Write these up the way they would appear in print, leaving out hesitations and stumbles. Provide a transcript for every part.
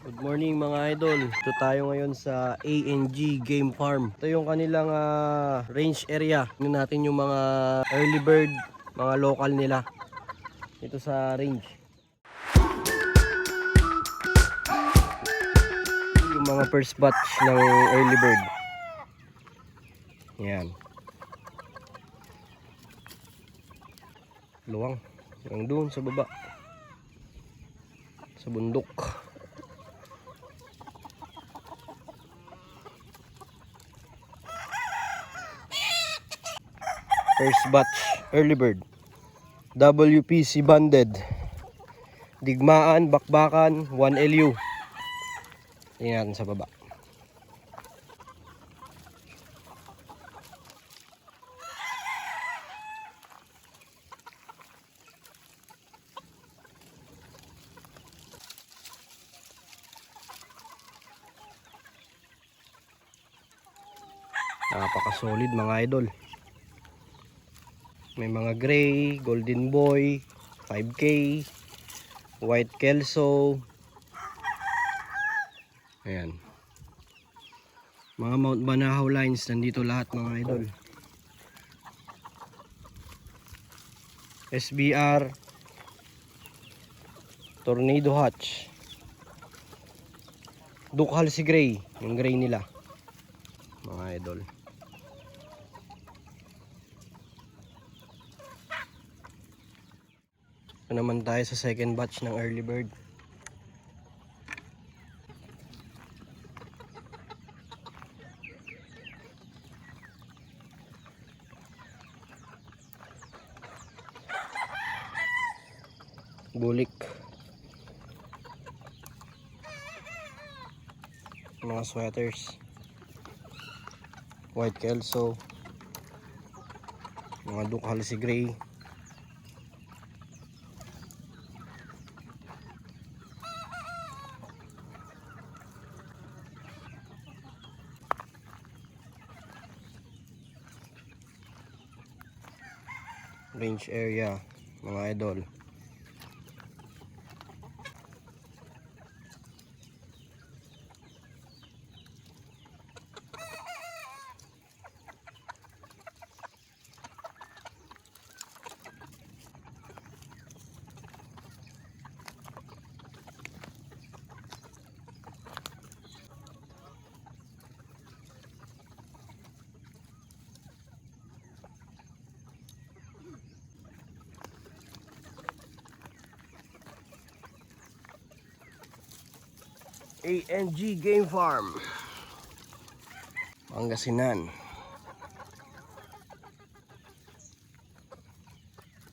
Good morning mga idol. Ito tayo ngayon sa ANG Game Farm. Ito yung kanilang range area. Tingnan natin yung mga early bird, mga local nila. Ito sa range. Yung mga first batch ng early bird. Yan. Luwang. Yung doon sa baba. Sa bundok. First batch early bird. WPC banded. Digmaan, bakbakan, 1 LU. Tingnan natin sa baba. Napaka-solid mga idol. May mga gray, golden boy, 5K, white kelso. Ayan. Mga Mount Banahaw lines, nandito lahat mga idol. SBR, Tornado Hatch, Duke Halsey Gray, yung gray nila mga idol. Ito naman tayo sa second batch ng early bird. Bulik. Mga sweaters. White kelso. Mga Duke Halsey Gray. Range area mga idol. ANG Game Farm, Pangasinan.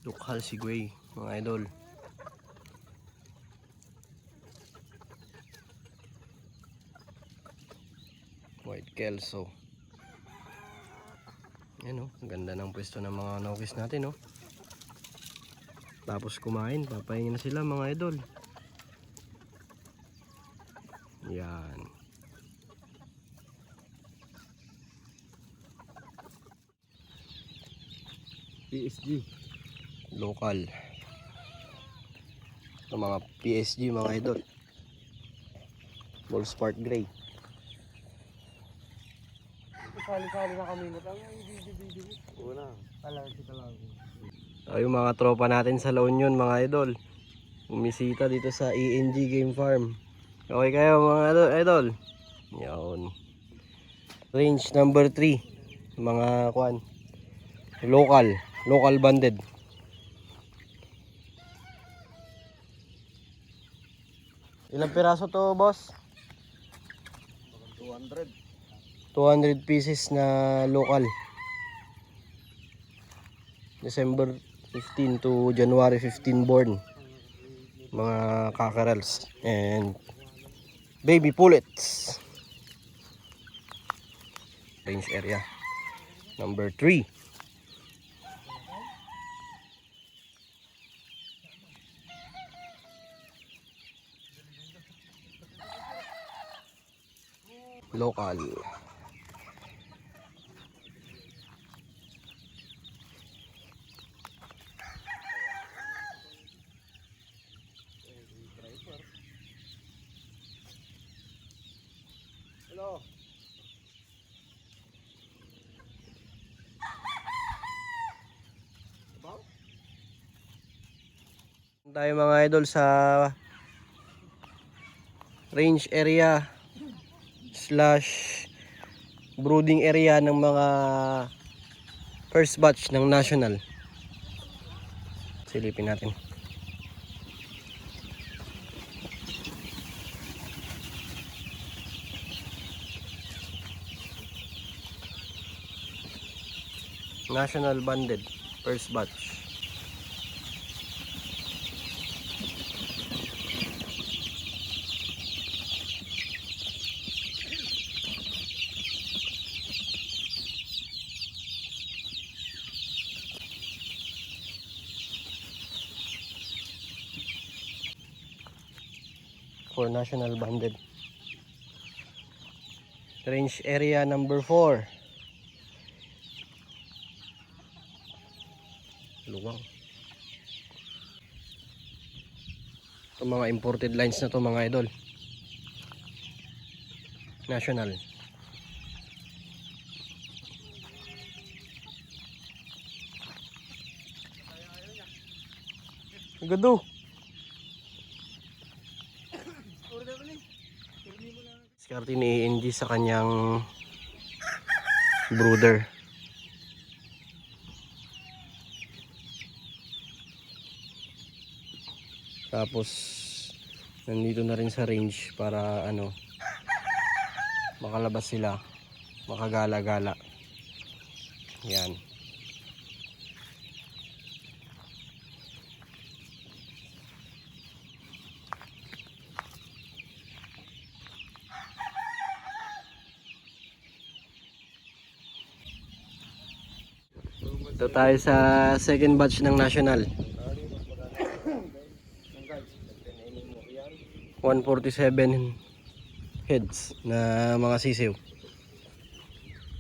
Duke Halsey Gray mga idol. White kelso. Yan o, ganda ng pwesto ng mga naukis natin o. Tapos kumain, papahingin na sila mga idol. Yan. PSG local. Ito mga PSG mga idol. Ballsport gray. Sali-sali na kami na tayo. Video. Una. Talaga lang. Yung mga tropa natin sa La Union mga idol. Bumisita dito sa ANG Game Farm. Okay kayo mga idol? Yan. Range number 3. Mga kwan. Local banded. Ilang piraso to, boss? 200 pieces na local. December 15 to January 15 born. Mga cockerels and baby pullets. Range area number 3. Local. oh. Diba? Tayo mga idol sa range area / brooding area ng mga first batch ng national. Silipin natin. National banded first batch. For national banded. Range area number 4. Luwang. Ito mga imported lines na to mga idol. National. Gado. Diskarte ni ENG sa kanyang brooder. Tapos nandito na rin sa range para ano, makalabas sila, makagala-gala. Yan. Ito tayo sa second batch ng national. 147 heads na mga sisiw.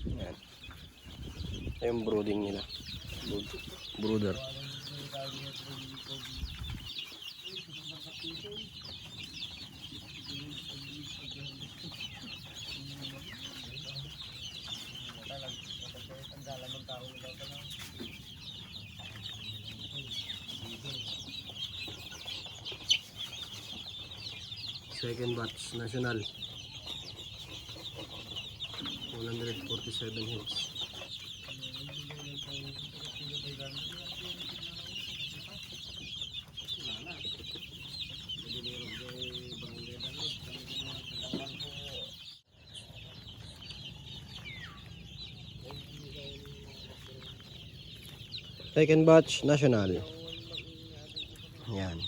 Yan. Ito yung brooding nila. Brooder. Second batch national 147 heads. Second batch national. Yan.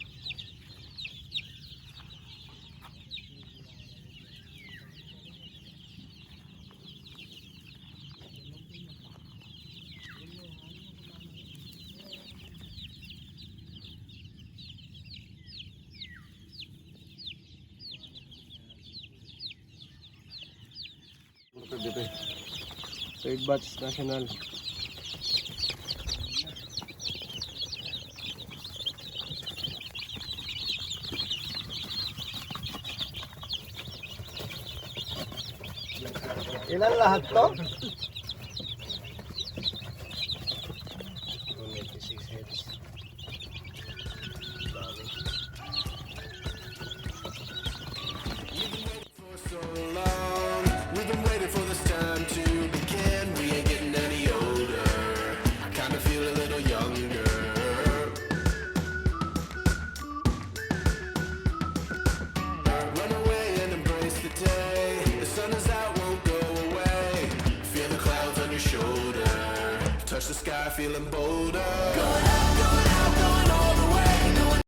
Third batch national. Ilan lahat to? 186 heads. For so long, we've been waiting for this time to begin. We ain't getting any older. I kinda feel a little younger. Run away and embrace the day. The sun is out, won't go away. Feel the clouds on your shoulder. Touch the sky, feeling bolder.